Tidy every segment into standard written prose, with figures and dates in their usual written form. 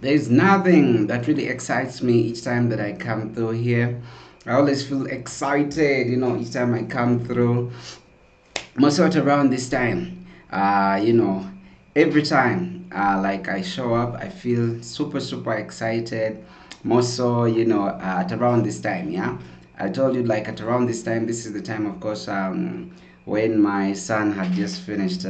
There's nothing that really excites me each time that I come through here. I always feel excited, each time I come through. Most of it around this time, every time, like I show up, I feel super, super excited. More so, at around this time, yeah. I told you, like, at around this time, this is the time, of course, when my son had just finished,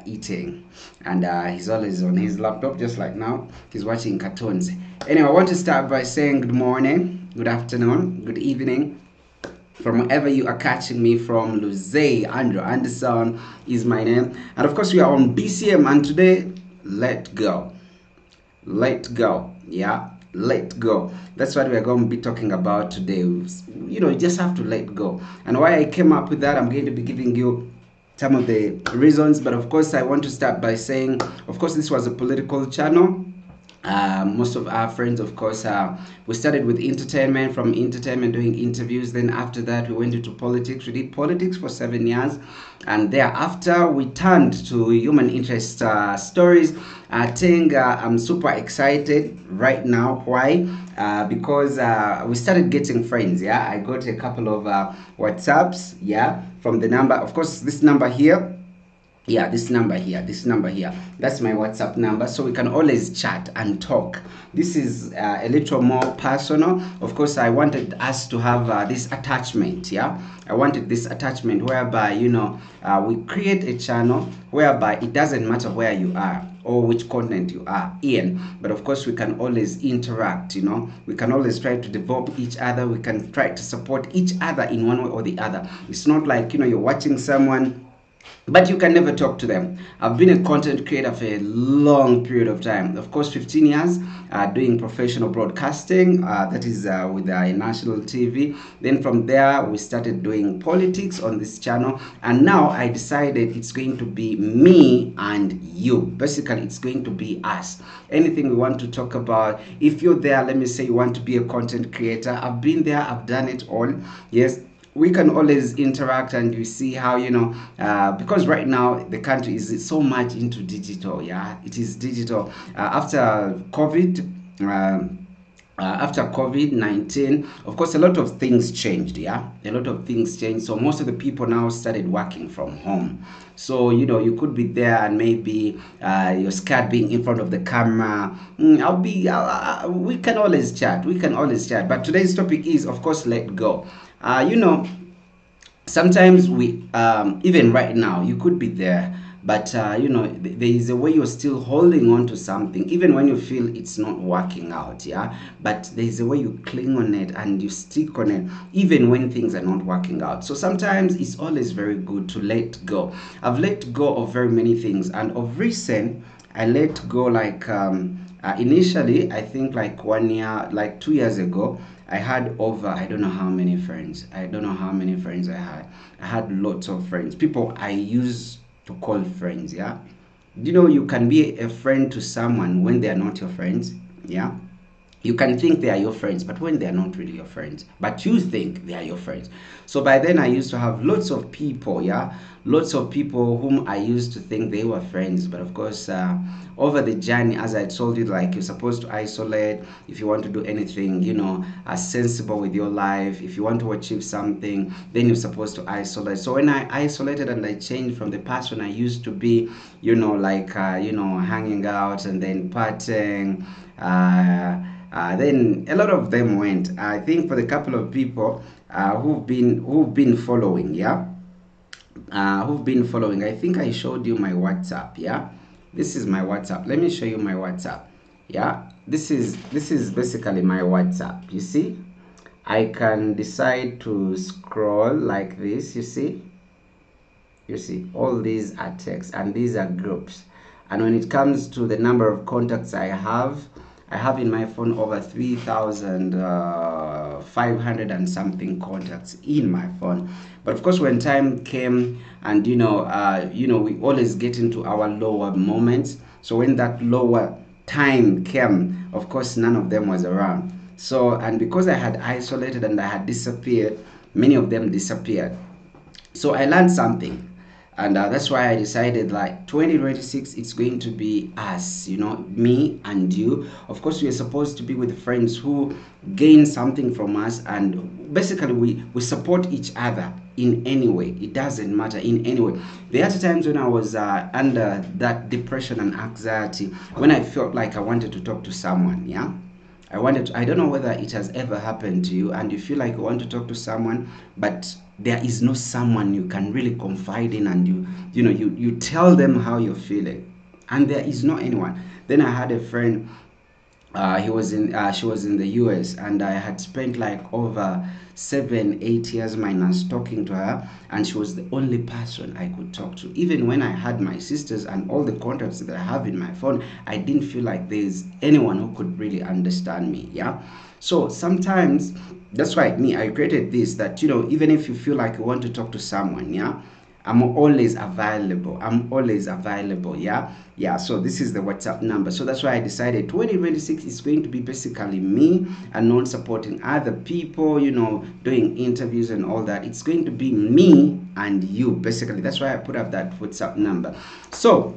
eating, and he's always on his laptop, just like now. He's watching cartoons. Anyway, I want to start by saying good morning, good afternoon, good evening from wherever you are catching me from. Luze Andrew Anderson is my name, and of course we are on BCM, and today, let go. Let go. Yeah, let go. That's what we're going to be talking about today. You just have to let go. And why I came up with that, I'm going to be giving you some of the reasons. But of course, I want to start by saying, of course, this was a political channel. Most of our friends, of course, we started with entertainment, from entertainment doing interviews. Then after that, we went into politics. We did politics for 7 years, and thereafter we turned to human interest stories. I think I'm super excited right now. Why? Because we started getting friends. Yeah, I got a couple of WhatsApps. Yeah, from the number. Of course, this number here, yeah, this number here, that's my WhatsApp number, so we can always chat and talk. This is a little more personal. Of course, I wanted us to have this attachment. Yeah, I wanted this attachment whereby we create a channel whereby it doesn't matter where you are or which continent you are in, but of course we can always interact. We can always try to develop each other. We can try to support each other in one way or the other. It's not like you're watching someone but you can never talk to them. I've been a content creator for a long period of time. Of course, 15 years doing professional broadcasting, that is with national TV. Then from there, we started doing politics on this channel. And now I decided it's going to be me and you. Basically, it's going to be us. Anything we want to talk about. If you're there, let me say you want to be a content creator. I've been there, I've done it all. Yes, we can always interact, and you see how because right now the country is so much into digital. Yeah, it is digital. After covid after COVID-19, of course, a lot of things changed. Yeah, a lot of things changed. So most of the people now started working from home. So you could be there, and maybe you're scared being in front of the camera. We can always chat. We can always chat. But today's topic is, of course, let go. Sometimes we, even right now, you could be there, but there is a way you're still holding on to something even when you feel it's not working out. Yeah, but there is a way you cling on it and you stick on it even when things are not working out. So sometimes it's always very good to let go. I've let go of very many things, and of recent I let go, like, initially, I think, like 1 year, like 2 years ago, I had over, I don't know how many friends. I don't know how many friends I had. I had lots of friends. People I used to call friends. Yeah. You can be a friend to someone when they are not your friends. Yeah, you can think they are your friends, but when they are not really your friends, but you think they are your friends. So by then I used to have lots of people. Yeah, lots of people whom I used to think they were friends. But of course, over the journey, as I told you, like, you're supposed to isolate if you want to do anything, sensible with your life. If you want to achieve something, then you're supposed to isolate. So when I isolated and I changed from the person I used to be, like, hanging out and then partying, then a lot of them went. I think for the couple of people who've been following. Yeah, who've been following. I think I showed you my WhatsApp. Yeah, this is my WhatsApp. Let me show you my WhatsApp. Yeah, this is basically my WhatsApp. You see, I can decide to scroll like this. You see, all these are texts and these are groups. And when it comes to the number of contacts I have in my phone over 3,500 and something contacts in my phone. But of course, when time came, and we always get into our lower moments. So when that lower time came, of course, none of them was around. So, and because I had isolated and I had disappeared, many of them disappeared. So I learned something. And that's why I decided like 2026 it's going to be us, me and you. Of course, we are supposed to be with friends who gain something from us, and basically we support each other in any way. It doesn't matter, in any way. There are times when I was under that depression and anxiety, when I felt like I wanted to talk to someone. Yeah, I don't know whether it has ever happened to you, and you feel like you want to talk to someone, but there is no someone you can really confide in, and you tell them how you're feeling, and there is no anyone. Then I had a friend, she was in the US, and I had spent like over 7 8 years minus talking to her, and she was the only person I could talk to. Even when I had my sisters and all the contacts that I have in my phone, I didn't feel like there's anyone who could really understand me. Yeah, so sometimes that's why me I created this, that even if you feel like you want to talk to someone, yeah, I'm always available. I'm always available. Yeah. Yeah. So this is the WhatsApp number. So that's why I decided 2026 is going to be basically me and not supporting other people, doing interviews and all that. It's going to be me and you, basically. That's why I put up that WhatsApp number. So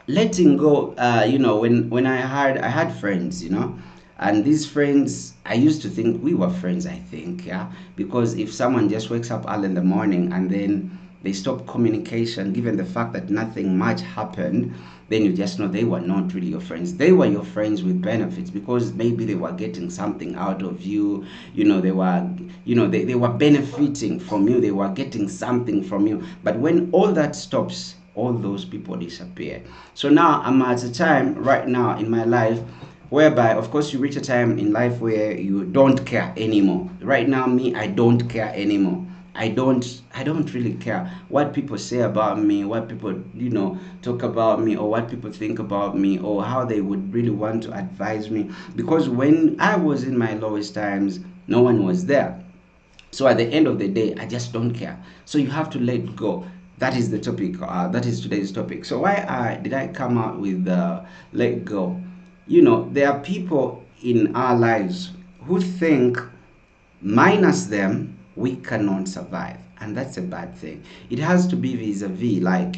letting go, when I had friends, and these friends, I used to think we were friends, I think. Yeah, because if someone just wakes up early in the morning and then they stop communication, given the fact that nothing much happened, then you just know they were not really your friends. They were your friends with benefits, because maybe they were getting something out of you. They were benefiting from you, they were getting something from you. But when all that stops, all those people disappear. So now I'm at a time right now in my life whereby, of course, you reach a time in life where you don't care anymore. Right now, me, I don't care anymore. I don't really care what people say about me, what people talk about me, or what people think about me, or how they would really want to advise me, because when I was in my lowest times, no one was there. So at the end of the day, I just don't care. So you have to let go. That is the topic. That is today's topic. So why did I come out with let go? There are people in our lives who think minus them we cannot survive, and that's a bad thing. It has to be vis-a-vis, like,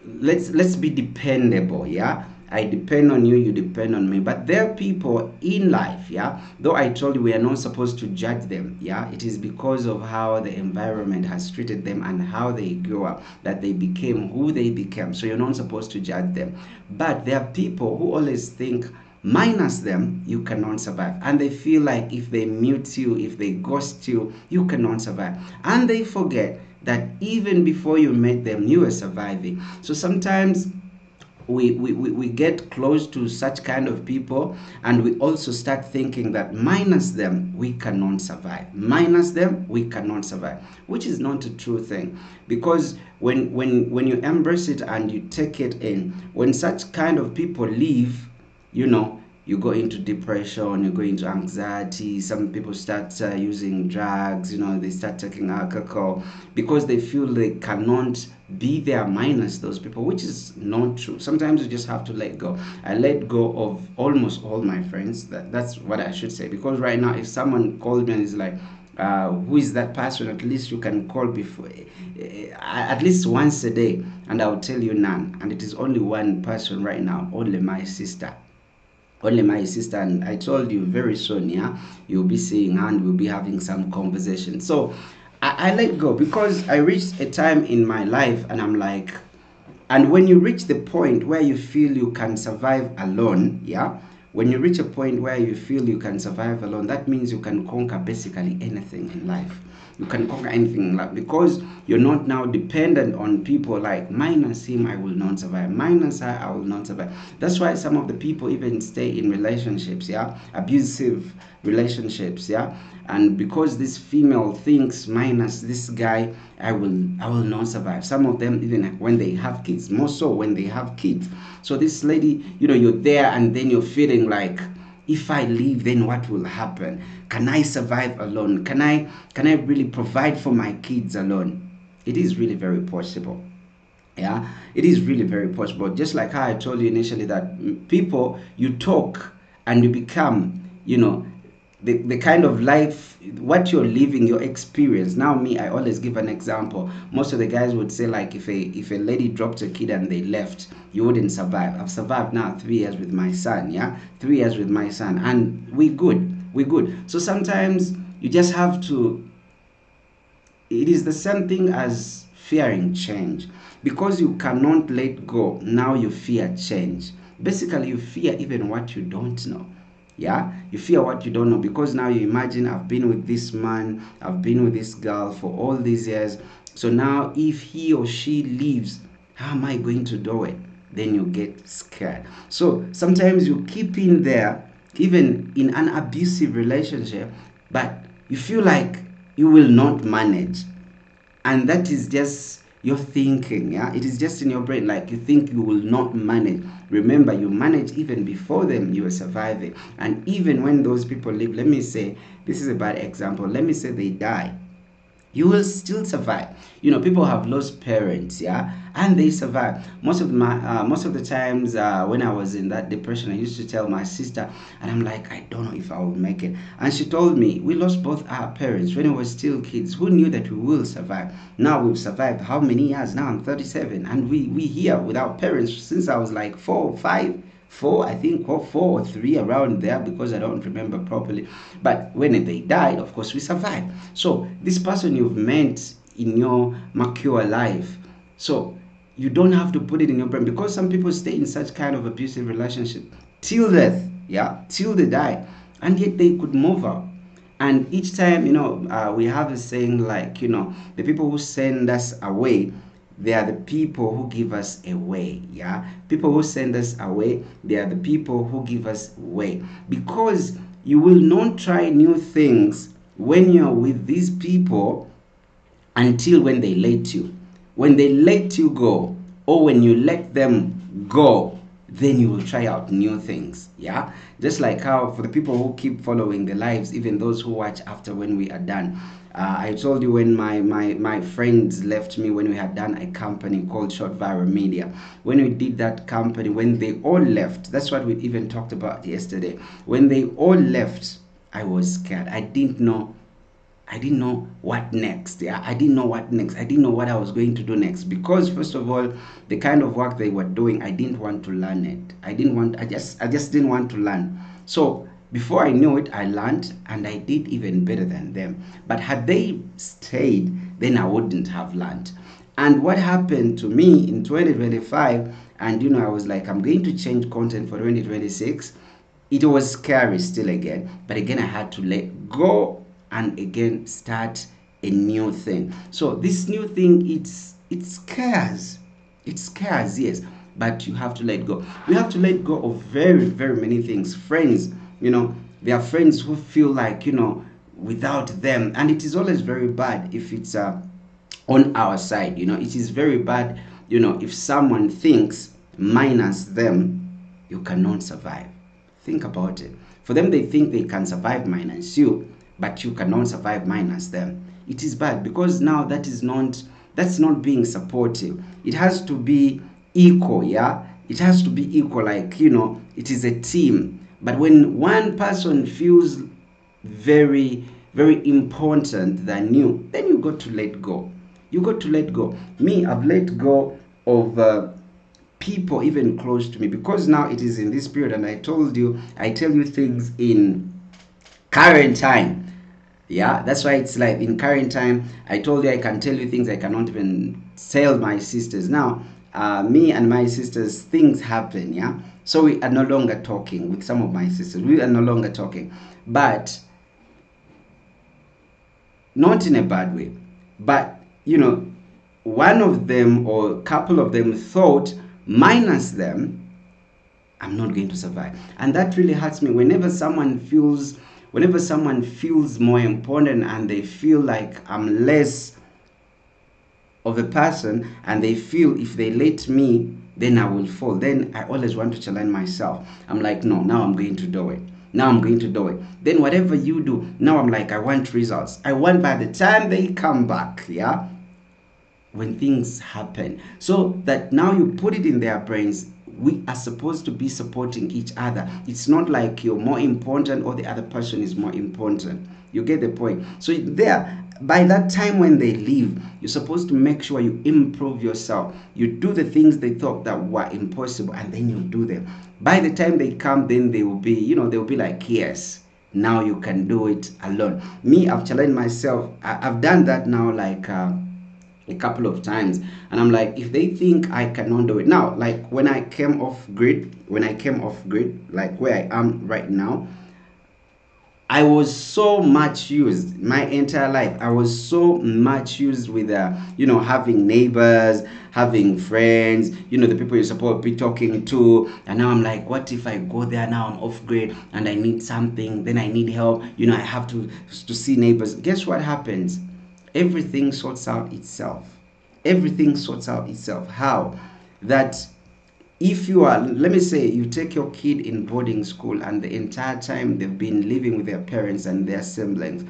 let's be dependable. Yeah, I depend on you, you depend on me. But there are people in life, yeah, though I told you we are not supposed to judge them. Yeah, it is because of how the environment has treated them and how they grew up that they became who they became. So you're not supposed to judge them. But there are people who always think minus them you cannot survive, and they feel like if they mute you, if they ghost you, you cannot survive. And they forget that even before you met them, you were surviving. So sometimes we get close to such kind of people, and we also start thinking that minus them we cannot survive, minus them we cannot survive, which is not a true thing. Because when you embrace it and you take it in, when such kind of people leave, you go into depression, you go into anxiety. Some people start using drugs, they start taking alcohol, because they feel they cannot be there minus those people, which is not true. Sometimes you just have to let go. I let go of almost all my friends. That's what I should say. Because right now, if someone called me and is like, who is that person? At least you can call before, at least once a day, and I'll tell you none. And it is only one person right now, only my sister. Only my sister. And I told you very soon, yeah, you'll be seeing her and we'll be having some conversation. So I let go, because I reached a time in my life and I'm like, and when you reach the point where you feel you can survive alone, yeah, when you reach a point where you feel you can survive alone, that means you can conquer basically anything in life. You can conquer anything in life, because you're not now dependent on people like, minus him I will not survive, minus her I will not survive. That's why some of the people even stay in relationships, yeah, abusive relationships, yeah. And because this female thinks minus this guy I will not survive. Some of them, even when they have kids, more so when they have kids. So this lady, you're there, and then you're feeling like, if I leave, then what will happen? Can I survive alone? Can I really provide for my kids alone? It is really very possible. Yeah, it is really very possible. Just like how I told you initially, that people, you talk and you become, the kind of life what you're living, your experience. Now me, I always give an example. Most of the guys would say like, if a lady dropped a kid and they left, you wouldn't survive. I've survived now 3 years with my son. Yeah, 3 years with my son, and we good. So sometimes you just have to, it is the same thing as fearing change, because you cannot let go. Now you fear change. Basically, you fear even what you don't know. Yeah, you fear what you don't know, because now you imagine, I've been with this man, I've been with this girl for all these years. So now if he or she leaves, how am I going to do it? Then you get scared. So sometimes you keep in there, even in an abusive relationship, but you feel like you will not manage, and that is just your thinking. Yeah, it is just in your brain, like you think you will not manage. Remember, you managed even before them, you were surviving. And even when those people leave, let me say, this is a bad example, let me say they die, you will still survive. People have lost parents, yeah, and they survive. Most of the times, when I was in that depression, I used to tell my sister, and I'm like, I don't know if I will make it. And she told me, we lost both our parents when we were still kids. Who knew that we will survive? Now we've survived how many years? Now I'm 37, and we here without parents since I was like 4, 5, 4, I think, or 4 or 3, around there, because I don't remember properly. But when they died, of course, we survived. So this person you've met in your mature life, so you don't have to put it in your brain, because some people stay in such kind of abusive relationship till death, yeah, till they die, and yet they could move out. And each time, we have a saying like, the people who send us away, they are the people who give us away. Yeah, people who send us away, they are the people who give us away, because you will not try new things when you're with these people until when they let you. When they let you go, or when you let them go, then you will try out new things. Yeah, just like how for the people who keep following the lives, even those who watch after when we are done. I told you when my friends left me, when we had done a company called Short Viral Media. When we did that company, when they all left, that's what we even talked about yesterday. When they all left, I was scared. I didn't know what next. Yeah, I didn't know what next. I didn't know what I was going to do next, because first of all, the kind of work they were doing, I didn't want to learn it. I just didn't want to learn. So before I knew it, I learned, and I did even better than them. But had they stayed, then I wouldn't have learned. And what happened to me in 2025, and I was like, I'm going to change content for 2026. It was scary still again, but again I had to let go and again start a new thing. So this new thing, it scares. It scares, yes, but you have to let go. You have to let go of very, very many things. Friends, there are friends who feel like, without them, and it is always very bad if it's on our side. It is very bad, if someone thinks minus them you cannot survive. Think about it. For them, they think they can survive minus you, but you cannot survive minus them. It is bad, because now that's not being supportive. It has to be equal, yeah. It has to be equal, like, it is a team. But when one person feels very, very important than you, then you got to let go. You got to let go. Me, I've let go of people even close to me, because now it is in this period, and I tell you things in current time. Yeah, that's why it's like in current time. I told you I can tell you things I cannot even tell my sisters. Now me and my sisters, things happen. Yeah, so we are no longer talking. With some of my sisters, we are no longer talking, but not in a bad way. But one of them or a couple of them thought minus them I'm not going to survive. And that really hurts me whenever someone feels more important, and they feel like I'm less of a person, and they feel if they let me, then I will fall. Then I always want to challenge myself. I'm like, no, now I'm going to do it. Now I'm going to do it. Then whatever you do, now I'm like, I want results. I want by the time they come back, yeah, when things happen, so that now you put it in their brains, we are supposed to be supporting each other. It's not like you're more important or the other person is more important. You get the point? So there, by that time when they leave, you're supposed to make sure you improve yourself. You do the things they thought that were impossible, and then you do them. By the time they come, then they will be, they'll be like, yes, now you can do it alone. Me, I've challenged myself. I've done that now, like a couple of times, and I'm like, if they think I cannot do it now, like when I came off grid, like where I am right now, I was so much used my entire life. I was so much used with, having neighbors, having friends, the people you're supposed to be talking to. And now I'm like, what if I go there now? I'm off grid and I need something, then I need help. I have to see neighbors. Guess what happens? Everything sorts out itself. Everything sorts out itself. How? That if you are, let me say, you take your kid in boarding school and the entire time they've been living with their parents and their siblings,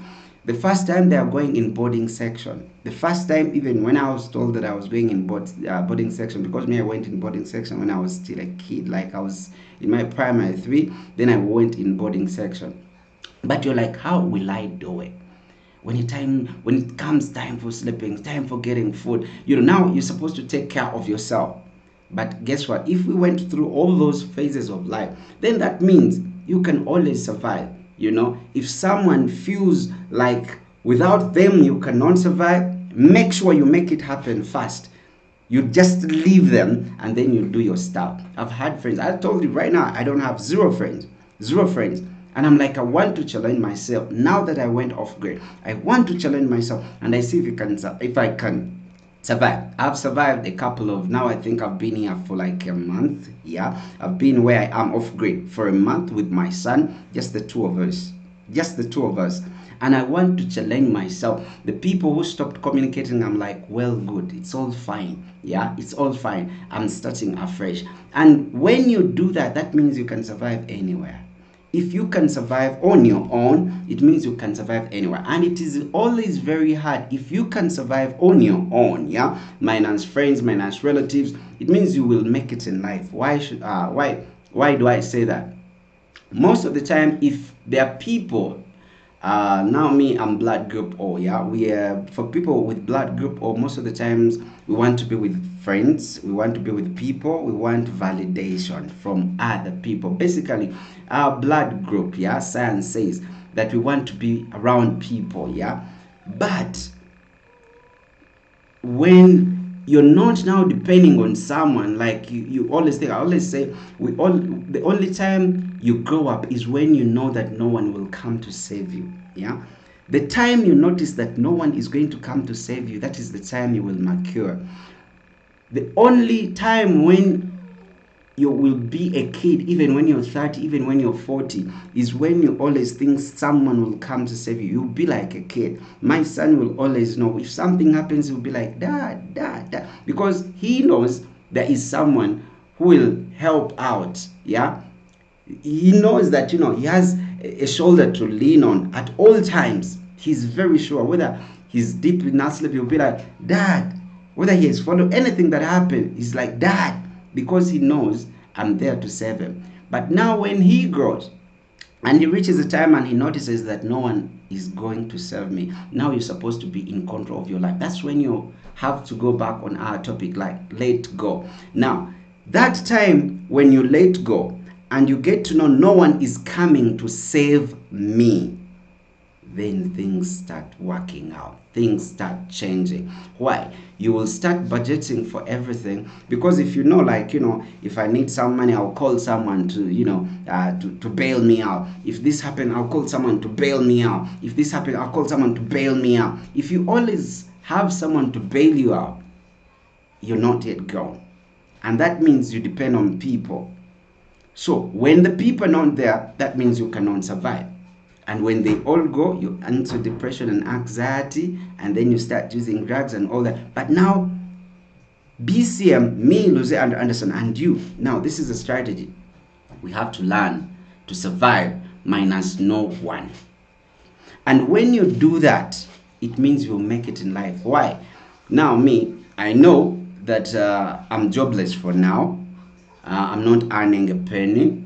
the first time they are going in boarding section, the first time, even when I was told that I was going in boarding section, because me, I went in boarding section when I was still a kid, like I was in my primary 3, then I went in boarding section. But you're like, how will I do it? When it comes time for sleeping, time for getting food, now you're supposed to take care of yourself. But guess what? If we went through all those phases of life, then that means you can always survive. If someone feels like without them you cannot survive, make sure you make it happen fast. You just leave them and then you do your stuff. I've had friends. I told you right now, I don't have zero friends. Zero friends. And I'm like, I want to challenge myself. Now that I went off grid, I want to challenge myself and I see if I can survive. I've survived a couple of, now I think I've been here for like a month. Yeah, I've been where I am off grid for a month with my son, just the two of us. And I want to challenge myself. The people who stopped communicating, I'm like, well, good, it's all fine. Yeah, it's all fine. I'm starting afresh. And when you do that, that means you can survive anywhere. If you can survive on your own, it means you can survive anywhere. And it is always very hard if you can survive on your own, yeah, minus friends, minus relatives. It means you will make it in life. Why do I say that? Most of the time, if there are people, now me, I'm blood group O, yeah, we are, for people with blood group O, most of the times we want to be with friends, we want to be with people, we want validation from other people. Basically, our blood group, yeah, science says that we want to be around people, yeah. But when you're not now depending on someone, like you always think, I always say, the only time you grow up is when you know that no one will come to save you. Yeah, the time you notice that no one is going to come to save you, that is the time you will mature. The only time when you will be a kid, even when you're 30, even when you're 40, is when you always think someone will come to save you. You'll be like a kid. My son will always know if something happens, he'll be like, dad, dad, dad, because he knows there is someone who will help out. Yeah, he knows that he has a shoulder to lean on at all times. He's very sure, whether he's deep in sleep, he'll be like, dad. Whether he has followed anything that happened, he's like, dad, because he knows I'm there to save him. But now when he grows and he reaches a time and he notices that no one is going to serve me, now you're supposed to be in control of your life. That's when you have to go back on our topic, like let go. Now, that time when you let go and you get to know no one is coming to save me, then things start working out, things start changing. Why? You will start budgeting for everything, because if if I need some money, I'll call someone to bail me out. If this happens, I'll call someone to bail me out. If this happens, I'll call someone to bail me out. If you always have someone to bail you out, you're not yet gone, and that means you depend on people. So when the people are not there, that means you cannot survive. And when they all go, you enter depression and anxiety, and then you start using drugs and all that. But now, BCM, me, Lucy, and Anderson, and you, now this is a strategy. We have to learn to survive minus no one. And when you do that, it means you'll make it in life. Why? Now, me, I know that I'm jobless for now. I'm not earning a penny.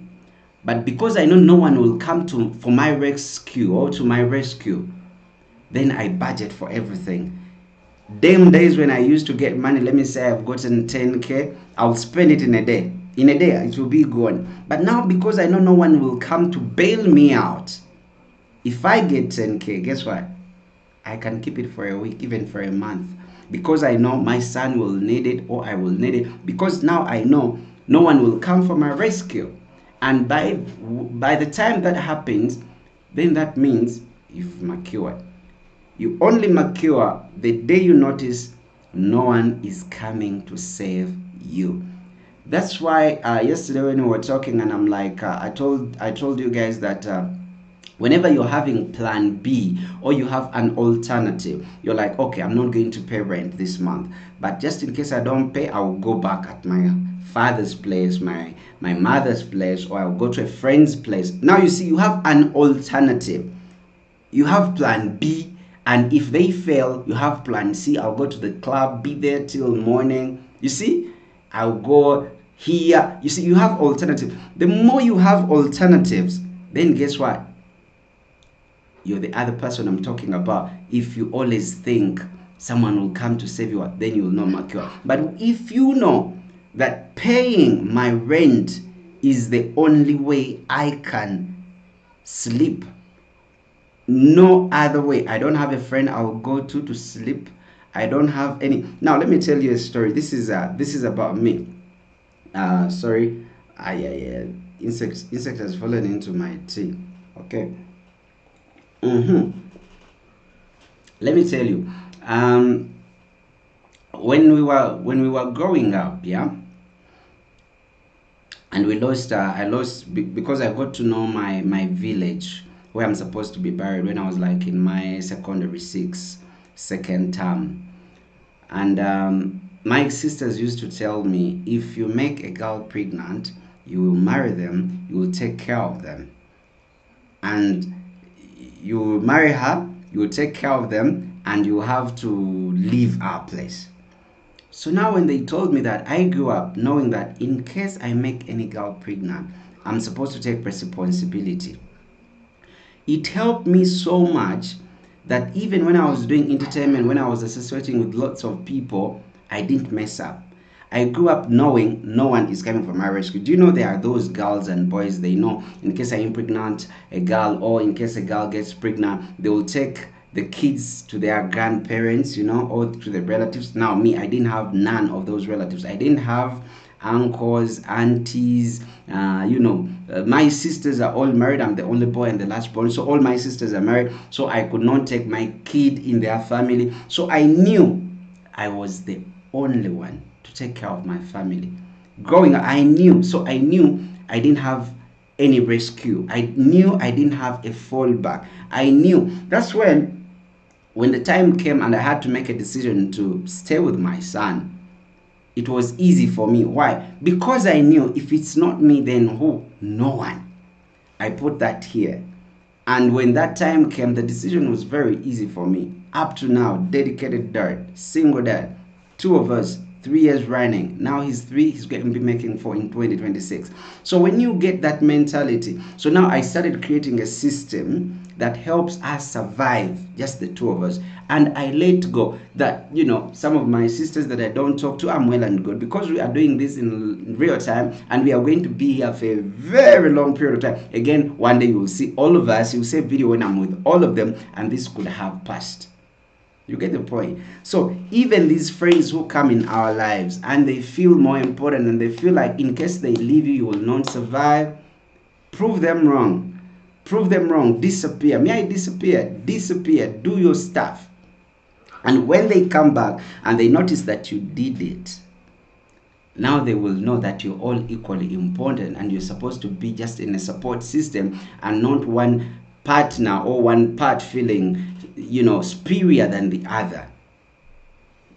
But because I know no one will come to for my rescue or to my rescue, then I budget for everything. Them days when I used to get money, let me say I've gotten 10k, I'll spend it in a day. In a day, it will be gone. But now because I know no one will come to bail me out, if I get 10k, guess what? I can keep it for a week, even for a month, because I know my son will need it or I will need it. Because now I know no one will come for my rescue, and by the time that happens, then that means you've matured. You only mature the day you notice no one is coming to save you. That's why yesterday when we were talking, and I'm like, I told you guys that. Whenever you're having plan B or you have an alternative, you're like, okay, I'm not going to pay rent this month, but just in case I don't pay, I'll go back at my father's place, my mother's place, or I'll go to a friend's place. Now you see, you have an alternative. You have plan B, and if they fail, you have plan C. I'll go to the club, be there till morning. You see, I'll go here. You see, you have alternative. The more you have alternatives, then guess what? You're the other person I'm talking about. If you always think someone will come to save you, then you will not mature. But if you know that paying my rent is the only way I can sleep, no other way. I don't have a friend I'll go to sleep. I don't have any. Now let me tell you a story. This is about me. Sorry, insect has fallen into my tea. Okay. Let me tell you. When we were growing up, yeah, and we lost. I lost because I got to know my village where I'm supposed to be buried when I was like in my secondary six, second term. And my sisters used to tell me, if you make a girl pregnant, you will marry them, you will take care of them, and you will marry her, you will take care of them, and you have to leave our place. So now when they told me that, I grew up knowing that in case I make any girl pregnant, I'm supposed to take responsibility. It helped me so much that even when I was doing entertainment, when I was associating with lots of people, I didn't mess up. I grew up knowing no one is coming for my rescue. Do you know there are those girls and boys, they know in case I impregnate a girl or in case a girl gets pregnant, they will take the kids to their grandparents, or to the relatives. Now, me, I didn't have none of those relatives. I didn't have uncles, aunties, my sisters are all married. I'm the only boy and the last born, so all my sisters are married, so I could not take my kid in their family. So I knew I was the only one to take care of my family. Growing up, I knew I didn't have any rescue. I knew I didn't have a fallback. I knew. That's when the time came and I had to make a decision to stay with my son, it was easy for me. Why? Because I knew if it's not me, then who? No one. I put that here. And when that time came, the decision was very easy for me. Up to now, dedicated dad, single dad, two of us, 3 years running. Now he's three, he's going to be making four in 2026. So when you get that mentality, so now I started creating a system that helps us survive, just the two of us. And I let go that, some of my sisters that I don't talk to, I'm well and good, because we are doing this in real time and we are going to be here for a very long period of time. Again, one day you will see all of us, you'll see a video when I'm with all of them, and this could have passed. You get the point? So even these friends who come in our lives and they feel more important and they feel like in case they leave you, you will not survive, prove them wrong. Prove them wrong. Disappear. May I disappear? Disappear. Do your stuff. And when they come back and they notice that you did it, now they will know that you're all equally important and you're supposed to be just in a support system and not one partner or one part feeling, superior than the other.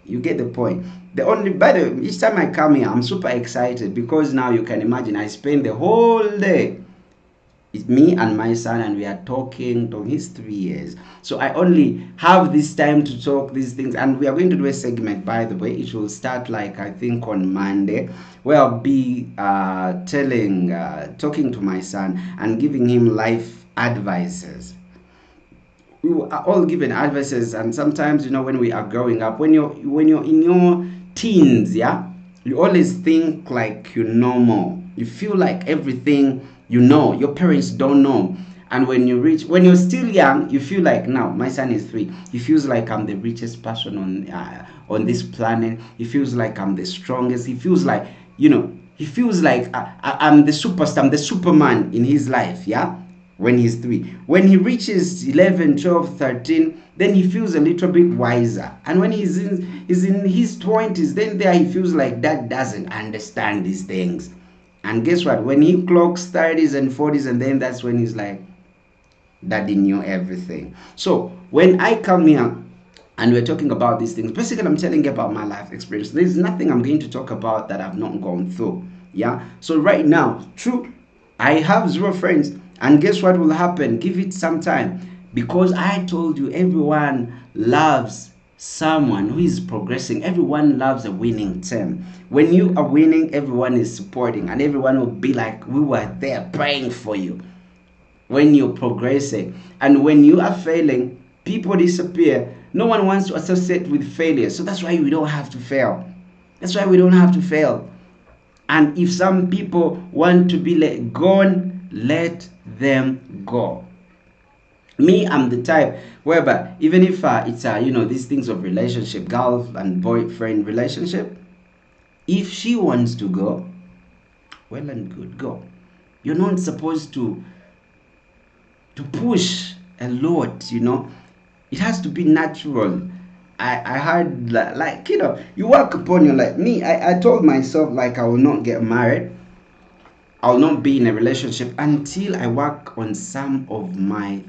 You get the point? By the way, each time I come here, I'm super excited because now you can imagine I spend the whole day, It's me and my son, and we are talking. He's 3 years, so I only have this time to talk these things. And we are going to do a segment, by the way. It will start, like, I think on Monday, where I'll be talking to my son and giving him life advices. We are all given advices, and sometimes, when we are growing up, when you're in your teens, yeah, you always think like you know more. You feel like everything your parents don't know. And when you're still young, you feel like, now my son is 3, he feels like I'm the richest person on this planet. He feels like I'm the strongest. He feels like I'm the superstar, I'm the superman in his life, yeah. When he's 3, when he reaches 11, 12, 13, then he feels a little bit wiser. And when he's in his 20s, then there he feels like dad doesn't understand these things. And guess what, when he clocks 30s and 40s, and then that's when he's like, daddy knew everything. So when I come here and we're talking about these things, basically I'm telling you about my life experience. There's nothing I'm going to talk about that I've not gone through. Yeah. So right now, true, I have 0 friends, and guess what will happen? Give it some time, because I told you, everyone loves someone who is progressing. Everyone loves a winning team. When you are winning, everyone is supporting, and everyone will be like, we were there praying for you. When you're progressing, and when you are failing, people disappear. No one wants to associate with failure, so that's why we don't have to fail. That's why we don't have to fail. And if some people want to be let go, let them go. Me, I'm the type whereby, even if it's these things of relationship, girl and boyfriend relationship, if she wants to go, well and good, go. You're not supposed to push a lot. It has to be natural. I heard, like, you work upon your life. Me, I told myself, like, I will not get married, I'll not be in a relationship until I work on some of my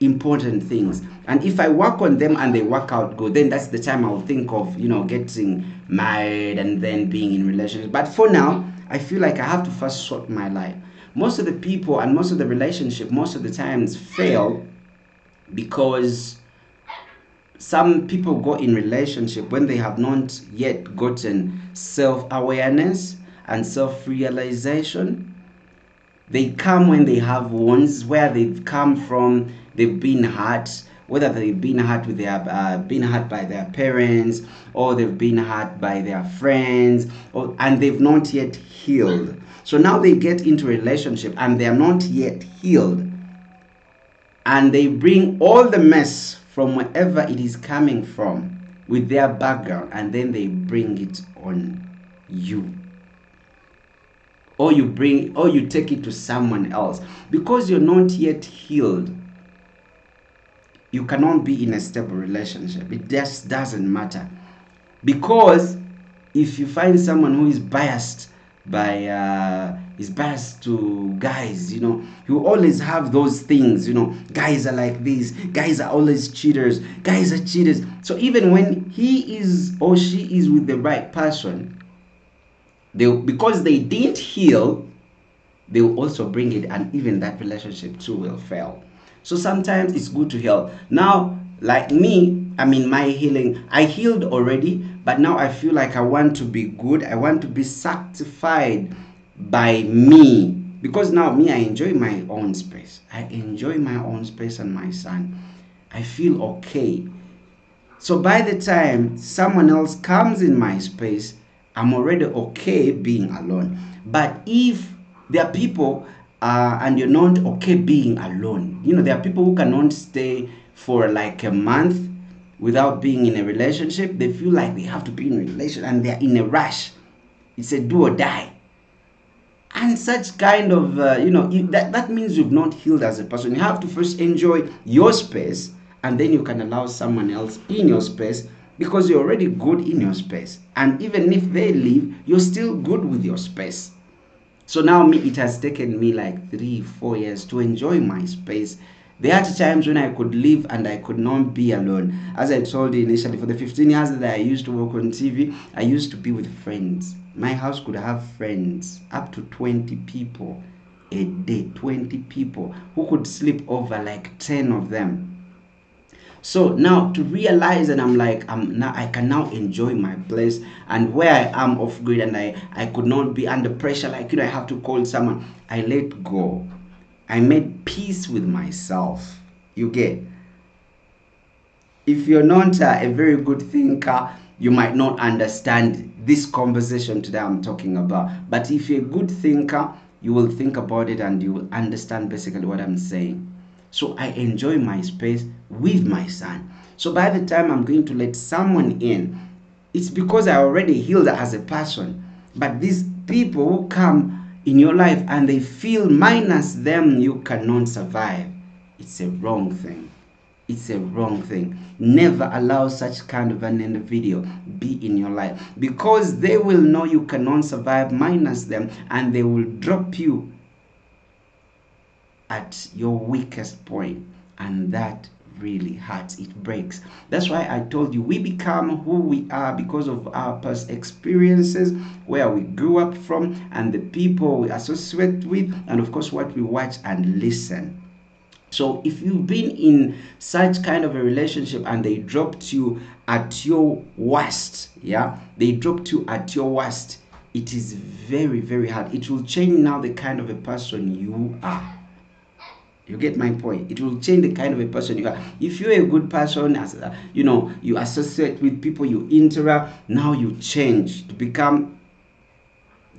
important things. And if I work on them and they work out good, then that's the time I'll think of getting married and then being in relationship. But for now, I feel like I have to first sort my life. Most of the people and most of the relationship, most of the times, fail because some people go in relationship when they have not yet gotten self-awareness and self-realization. They come when they have wounds, where they've come from, they've been hurt, whether they've been hurt been hurt by their parents, or they've been hurt by their friends, and they've not yet healed. So now they get into a relationship and they are not yet healed, and they bring all the mess from wherever it is coming from with their background, and then they bring it on you, or you take it to someone else. Because you're not yet healed, you cannot be in a stable relationship. It just doesn't matter. Because if you find someone who is biased to guys, you always have those things. Guys are like this, guys are always cheaters, guys are cheaters. So even when he is or she is with the right person, because they didn't heal, they will also bring it, and even that relationship too will fail. So sometimes it's good to heal. Now, like me, I mean, my healing, I healed already, but now I feel like I want to be good. I want to be sanctified by me, because now me, I enjoy my own space. I enjoy my own space and my son. I feel okay. So by the time someone else comes in my space, I'm already okay being alone. But if there are people and you're not okay being alone, there are people who cannot stay for like a month without being in a relationship. They feel like they have to be in a relationship and they're in a rush. It's a do or die. And such kind of, that means you've not healed as a person. You have to first enjoy your space, and then you can allow someone else in your space, because you're already good in your space. And even if they leave, you're still good with your space. So now me, it has taken me like 3-4 years to enjoy my space. There are times when I could leave and I could not be alone. As I told you initially, for the 15 years that I used to work on TV, I used to be with friends. My house could have friends, up to 20 people. a day, 20 people who could sleep over like 10 of them. So now to realize, and I'm like, I can now enjoy my place, and where I am off grid, and I could not be under pressure, like, I have to call someone. I let go. I made peace with myself. You get? If you're not a very good thinker, you might not understand this conversation today I'm talking about. But if you're a good thinker, you will think about it and you will understand basically what I'm saying. So I enjoy my space with my son. So by the time I'm going to let someone in, it's because I already healed as a person. But these people who come in your life and they feel minus them, you cannot survive. It's a wrong thing. It's a wrong thing. Never allow such kind of an individual be in your life, because they will know you cannot survive minus them, and they will drop you at your weakest point, and that really hurts. It breaks. That's why I told you we become who we are because of our past experiences, where we grew up from, and the people we associate with, and of course what we watch and listen. So if you've been in such kind of a relationship and they dropped you at your worst, yeah, they dropped you at your worst, it is very, very hard. It will change now the kind of a person you are. You get my point? It will change the kind of a person you are. If you're a good person, as you associate with people, you interact, now you change to become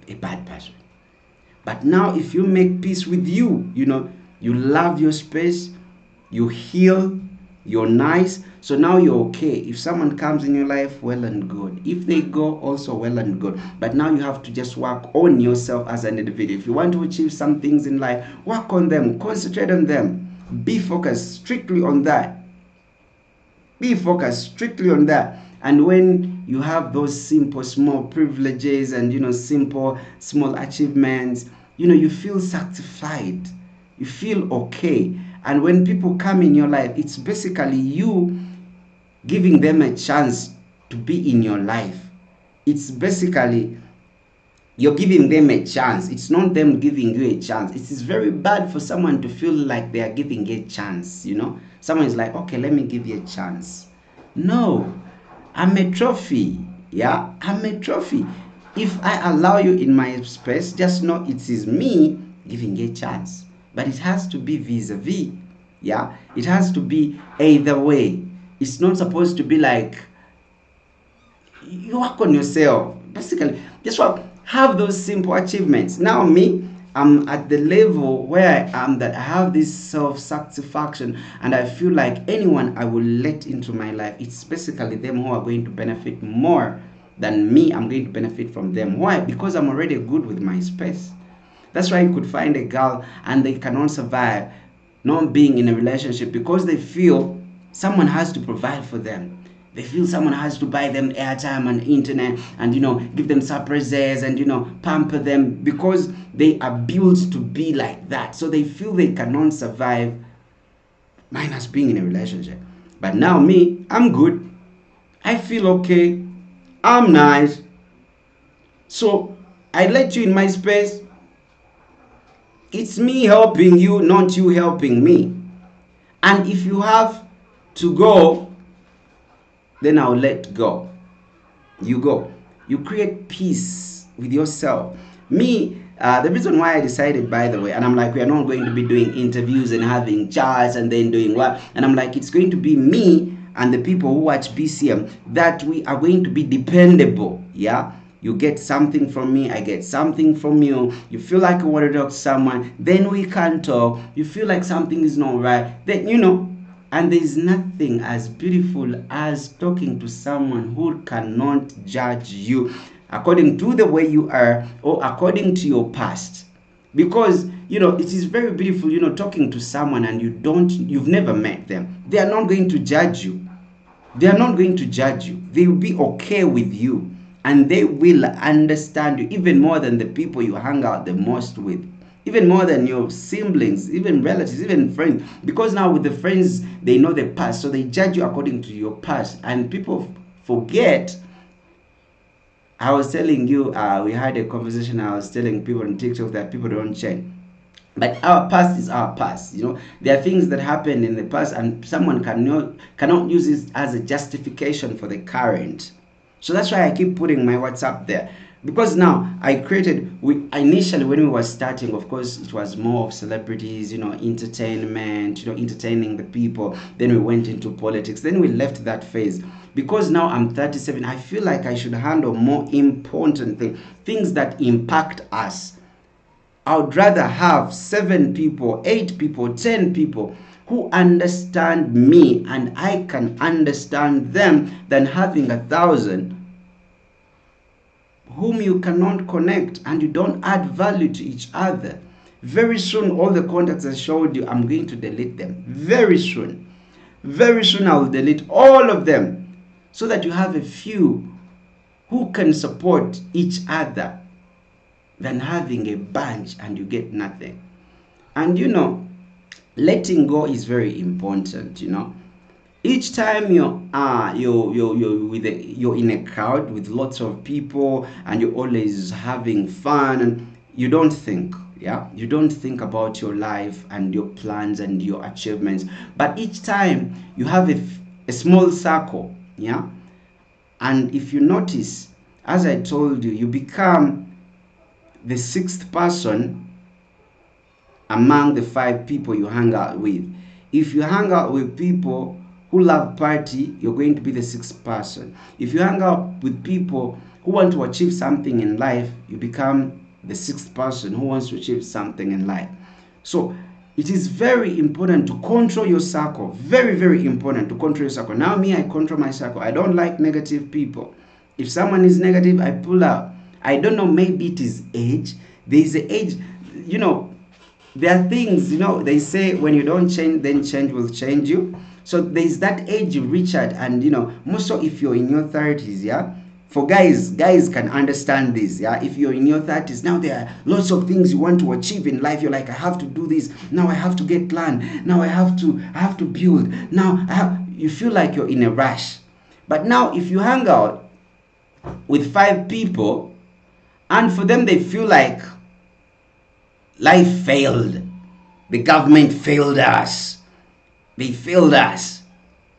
a bad person. But now if you make peace with you, you love your space, you heal, you're nice, so now you're okay. If someone comes in your life, well and good. If they go, also well and good. But now you have to just work on yourself as an individual. If you want to achieve some things in life, work on them, concentrate on them, be focused strictly on that. Be focused strictly on that. And when you have those simple small privileges and simple small achievements, you feel satisfied, you feel okay. And when people come in your life, it's basically you giving them a chance to be in your life. It's basically you're giving them a chance. It's not them giving you a chance. It is very bad for someone to feel like they are giving a chance. Someone is like, okay, let me give you a chance. No, I'm a trophy. Yeah, I'm a trophy. If I allow you in my space, just know it is me giving a chance. But it has to be vis-a-vis. Yeah, it has to be either way. It's not supposed to be like you work on yourself. Basically, just have those simple achievements. Now me, I'm at the level where I am that I have this self-satisfaction, and I feel like anyone I will let into my life, it's basically them who are going to benefit more than me. I'm going to benefit from them. Why? Because I'm already good with my space. That's why you could find a girl and they cannot survive not being in a relationship, because they feel someone has to provide for them. They feel someone has to buy them airtime and internet and give them surprises and pamper them, because they are built to be like that. So they feel they cannot survive minus being in a relationship. But now me, I'm good. I feel okay. I'm nice. So I let you in my space. It's me helping you, not you helping me. And if you have to go, then I'll let go. You go. You create peace with yourself. Me, the reason why I decided, by the way, and I'm like, we are not going to be doing interviews and having chats and then doing what, and I'm like, it's going to be me and the people who watch BCM, that we are going to be dependable. Yeah. You get something from me, I get something from you. You feel like you want to talk to someone, then we can talk. You feel like something is not right, then and there's nothing as beautiful as talking to someone who cannot judge you according to the way you are or according to your past. Because it is very beautiful talking to someone and you've never met them. They are not going to judge you. They are not going to judge you. They will be okay with you. And they will understand you even more than the people you hang out the most with, even more than your siblings, even relatives, even friends. Because now with the friends, they know the past, so they judge you according to your past. And people forget. I was telling you, we had a conversation. I was telling people on TikTok that people don't change. But our past is our past. There are things that happened in the past, and someone cannot use it as a justification for the current. So that's why I keep putting my WhatsApp there. Because now initially when we were starting, of course, it was more of celebrities, entertainment, entertaining the people. Then we went into politics. Then we left that phase. Because now I'm 37, I feel like I should handle more important things that impact us. I would rather have 7 people, 8 people, 10 people who understand me and I can understand them than having 1,000 whom you cannot connect and you don't add value to each other. Very soon, all the contacts I showed you, I'm going to delete them. Very soon. Very soon, I will delete all of them so that you have a few who can support each other than having a bunch and you get nothing. And letting go is very important. Each time you're in a crowd with lots of people and you're always having fun, and you don't think, you don't think about your life and your plans and your achievements. But each time you have a small circle, and if you notice, as I told you, you become the 6th person among the 5 people you hang out with. If you hang out with people who love party, you're going to be the 6th person. If you hang out with people who want to achieve something in life, you become the 6th person who wants to achieve something in life. So it is very important to control your circle. Very, very important to control your circle. Now me, I control my circle. I don't like negative people. If someone is negative, I pull out. I don't know, maybe it is age. There is an age, there are things, they say when you don't change, then change will change you. So there is that age you reach at, and most so if you're in your 30s, for guys can understand this, if you're in your 30s, now there are lots of things you want to achieve in life. You're like, I have to do this, now I have to get land, now I have to build, now you feel like you're in a rush. But now if you hang out with 5 people, and for them, they feel like life failed. The government failed us. They failed us.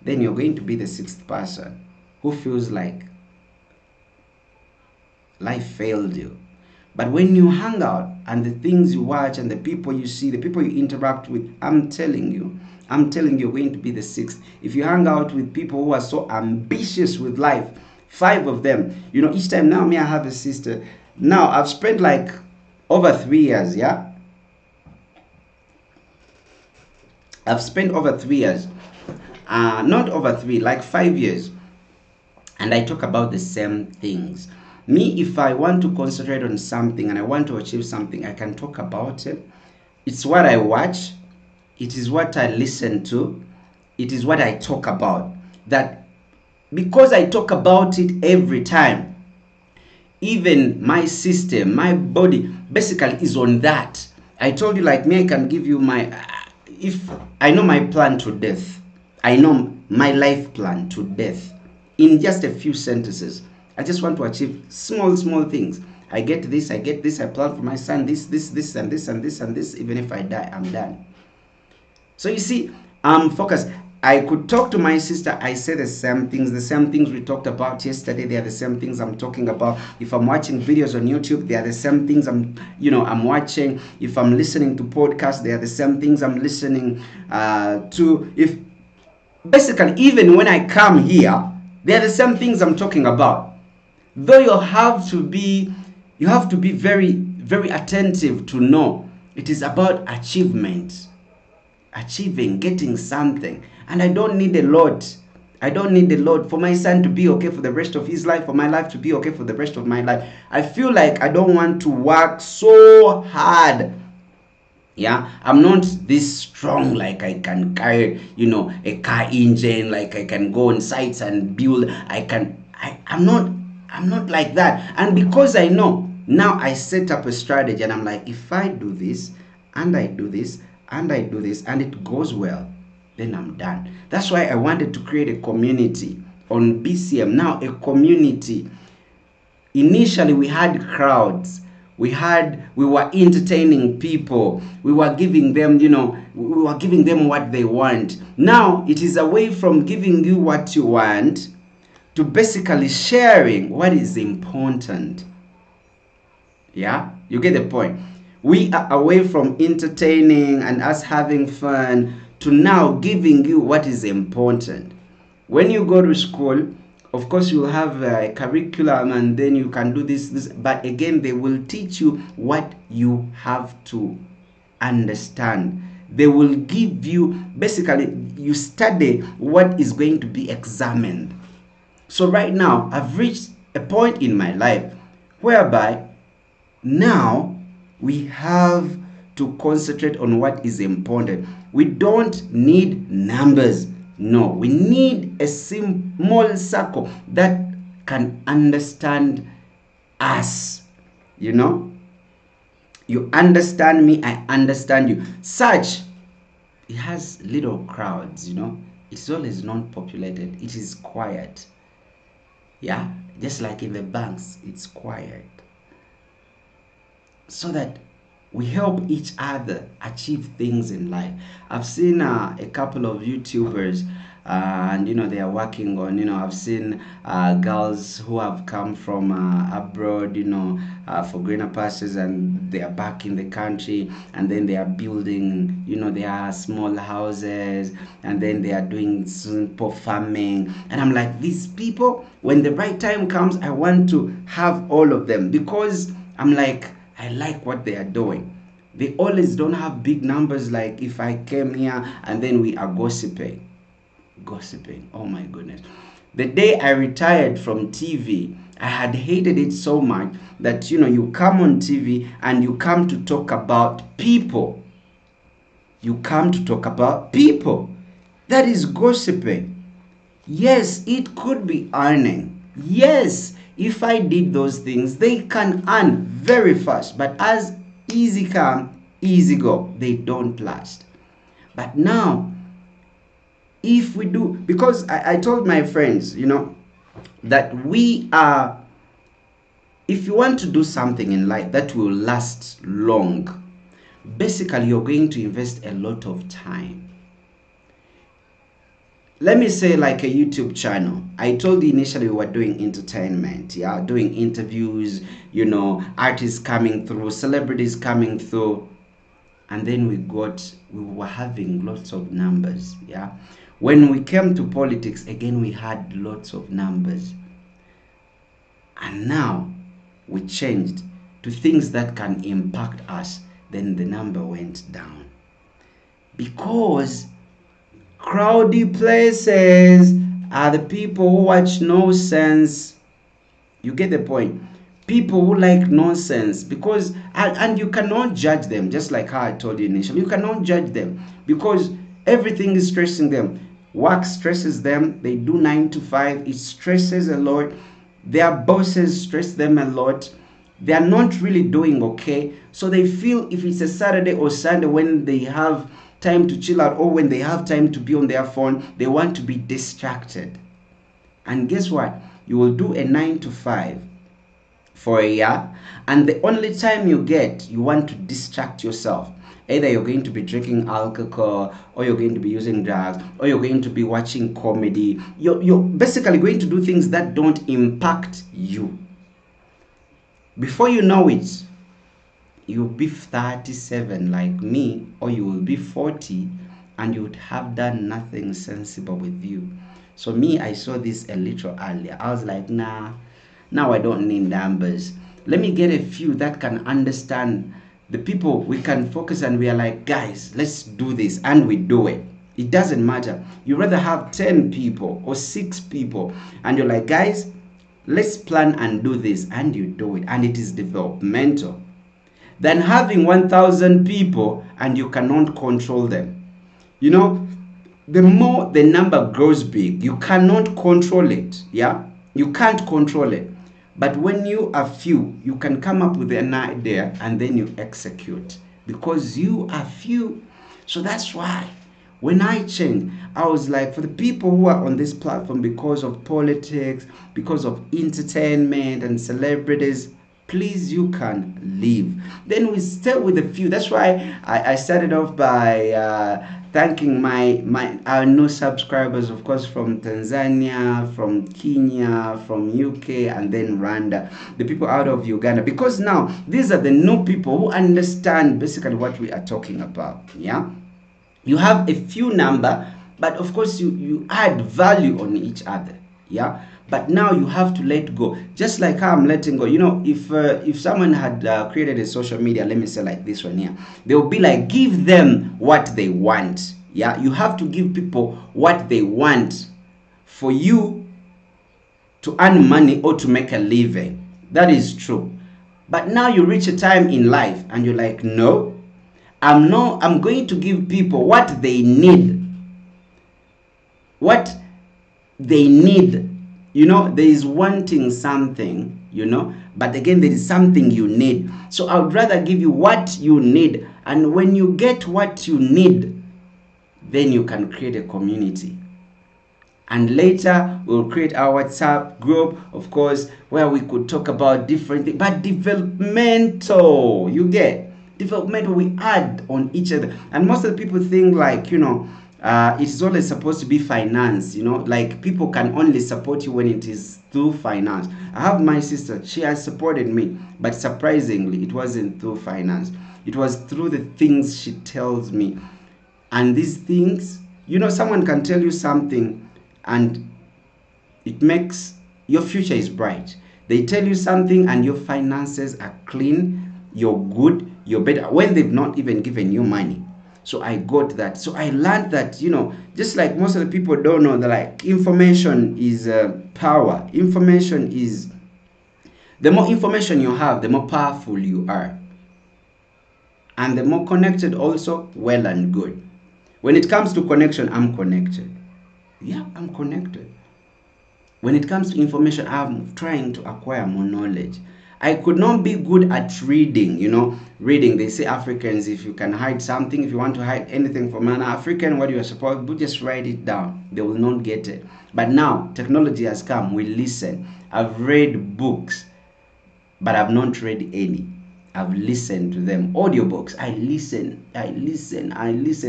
Then you're going to be the 6th person who feels like life failed you. But when you hang out and the things you watch and the people you see, the people you interact with, I'm telling you, you're going to be the 6th. If you hang out with people who are so ambitious with life, 5 of them, each time. Now me, I have a sister. Now I've spent like over 3 years, I've spent over 3 years, not over 3, like 5 years, and I talk about the same things. Me, if I want to concentrate on something and I want to achieve something, I can talk about it. It's what I watch, it is what I listen to, it is what I talk about. That because I talk about it every time, even my system, my body basically is on that. I told you, like me, I can give you if I know my plan to death, I know my life plan to death in just a few sentences. I just want to achieve small things. I get this, I plan for my son, this, and this, and this, and this. Even if I die, I'm done. So you see, I'm focused. I could talk to my sister, I say the same things we talked about yesterday. They are the same things I'm talking about. If I'm watching videos on YouTube, they are the same things I'm watching. If I'm listening to podcasts, they are the same things I'm listening to. If basically, even when I come here, they are the same things I'm talking about. Though you have to be very, very attentive to know it is about achievement. Achieving, getting something. And I don't need a lot. I don't need a lot for my son to be okay for the rest of his life, for my life to be okay for the rest of my life. I feel like I don't want to work so hard. I'm not this strong, like I can carry, a car engine, like I can go on sites and build. I'm not like that. And because I know, now I set up a strategy and I'm like, if I do this and I do this and I do this and it goes well, then I'm done. That's why I wanted to create a community on BCM. Now a community. Initially we had crowds. We were entertaining people. We were giving them, we were giving them what they want. Now it is away from giving you what you want to basically sharing what is important. Yeah, you get the point. We are away from entertaining and us having fun to now giving you what is important. When you go to school, of course you will have a curriculum and then you can do this, but again they will teach you what you have to understand. They will give you, basically you study what is going to be examined. So right now I've reached a point in my life whereby now we have to concentrate on what is important. We don't need numbers. No, we need a small circle that can understand us. You understand me, I understand you. Such, it has little crowds. It's always non-populated. It is quiet. Yeah, just like in the banks, it's quiet. So that we help each other achieve things in life. I've seen a couple of YouTubers, and they are working on. I've seen girls who have come from abroad, for greener pastures, and they are back in the country, and then they are building, their small houses, and then they are doing simple farming. And I'm like, these people, when the right time comes, I want to have all of them, because I'm like, I like what they are doing. They always don't have big numbers like if I came here and then we are gossiping. Oh my goodness. The day I retired from TV, I had hated it so much that, you come on TV and you come to talk about people. You come to talk about people. That is gossiping. Yes, it could be earning. Yes, if I did those things, they can earn very fast. But as easy come, easy go, they don't last. But now, if we do, because I told my friends, that we are, if you want to do something in life that will last long, basically you're going to invest a lot of time. Let me say, like a YouTube channel. I told you initially we were doing entertainment, doing interviews, artists coming through, celebrities coming through, and then we were having lots of numbers, When we came to politics, again we had lots of numbers. And now we changed to things that can impact us, then the number went down. Because crowdy places are the people who watch nonsense. You get the point? People who like nonsense, because and you cannot judge them, just like how I told you initially. You cannot judge them because everything is stressing them. Work stresses them. They do 9 to 5. It stresses a lot. Their bosses stress them a lot. They are not really doing okay. So they feel if it's a Saturday or Sunday when they have time to chill out, or when they have time to be on their phone, they want to be distracted. And guess what? You will do a 9 to 5 for a year, and the only time you get, you want to distract yourself. Either you're going to be drinking alcohol, or you're going to be using drugs, or you're going to be watching comedy. You're basically going to do things that don't impact you. Before you know it, you'll be 37 like me, or you will be 40, and you would have done nothing sensible with you. So me, I saw this a little earlier. I was like, nah, now I don't need numbers. Let me get a few that can understand the people. We can focus, and we are like, guys, let's do this, and we do it. It doesn't matter. You rather have 10 people or 6 people, and you're like, guys, let's plan and do this, and you do it, and it is developmental, than having 1,000 people and you cannot control them. The more the number grows big, you cannot control it. You can't control it. But when you are few, you can come up with an idea and then you execute, because you are few. So that's why when I changed, I was like, for the people who are on this platform because of politics, because of entertainment and celebrities, please, you can leave. Then we stay with a few. That's why I started off by thanking our new subscribers, of course, from Tanzania, from Kenya, from UK, and then Rwanda, the people out of Uganda, because now these are the new people who understand basically what we are talking about. Yeah, you have a few number, but of course you add value on each other. Yeah, but now you have to let go, just like how I'm letting go. If someone had created a social media, let me say like this one here, they'll be like, give them what they want. Yeah, you have to give people what they want for you to earn money or to make a living. That is true. But now you reach a time in life and you're like, no, I'm going to give people what they need. What they need. There is wanting something, but again, there is something you need. So I would rather give you what you need. And when you get what you need, then you can create a community. And later, we'll create our WhatsApp group, of course, where we could talk about different things. But developmental, you get? Developmental, we add on each other. And most of the people think like, it is always supposed to be finance, like people can only support you when it is through finance. I have my sister, she has supported me, but surprisingly, it wasn't through finance. It was through the things she tells me. And these things, someone can tell you something and it makes your future is bright. They tell you something and your finances are clean, you're good, you're better, when they've not even given you money. So I got that. So I learned that, just like most of the people don't know, that like information is power. Information is, the more information you have, the more powerful you are. And the more connected also, well and good. When it comes to connection, I'm connected. Yeah, I'm connected. When it comes to information, I'm trying to acquire more knowledge. I could not be good at reading, reading. They say Africans, if you can hide something, if you want to hide anything from an African, what you are supposed to do, just write it down. They will not get it. But now, technology has come. We listen. I've read books, but I've not read any. I've listened to them. Audiobooks, I listen.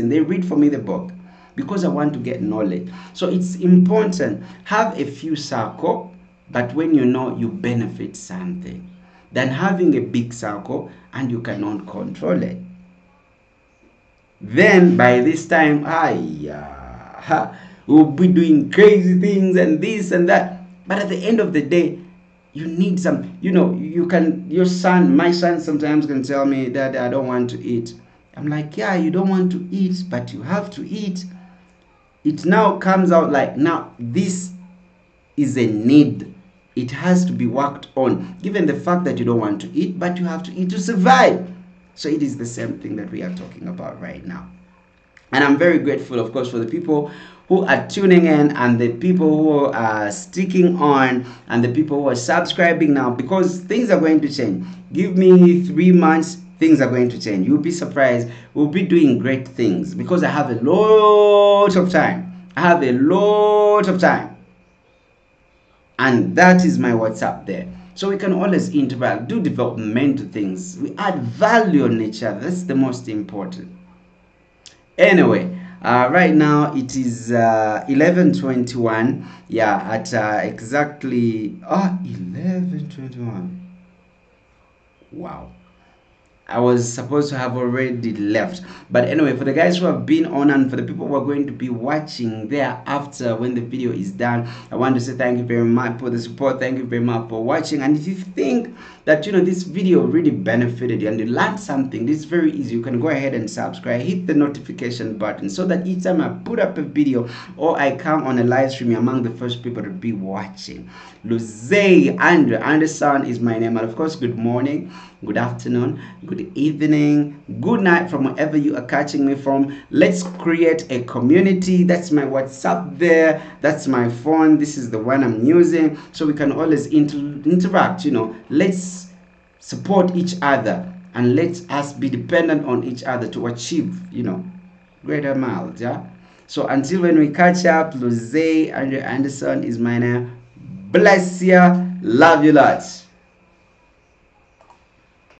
They read for me the book because I want to get knowledge. So it's important. Have a few circle, but when you benefit something, than having a big circle and you cannot control it. Then by this time, we'll be doing crazy things and this and that. But at the end of the day, you need some, my son sometimes can tell me that I don't want to eat. I'm like, yeah, you don't want to eat, but you have to eat. It now comes out like, now this is a need. It has to be worked on, given the fact that you don't want to eat, but you have to eat to survive. So it is the same thing that we are talking about right now. And I'm very grateful, of course, for the people who are tuning in and the people who are sticking on and the people who are subscribing now, because things are going to change. Give me 3 months, things are going to change. You'll be surprised. We'll be doing great things because I have a lot of time. And that is my WhatsApp there. So we can always interact, do developmental things. We add value on each other. That's the most important. Anyway, right now it is 11:21. Yeah, at exactly 11:21. Wow. I was supposed to have already left. But anyway, for the guys who have been on and for the people who are going to be watching thereafter when the video is done, I want to say thank you very much for the support. Thank you very much for watching. And if you think that this video really benefited you and you learned something, this is very easy. You can go ahead and subscribe, hit the notification button so that each time I put up a video or I come on a live stream, you're among the first people to be watching. Luzay Anderson is my name. And of course, good morning, good afternoon, good evening, good night from wherever you are catching me from. Let's create a community. That's my WhatsApp there. That's my phone. This is the one I'm using. So we can always interact, Let's support each other and let us be dependent on each other to achieve, greater miles, yeah? So until when we catch up, Luzay Anderson is my name. Bless ya. Love you lots.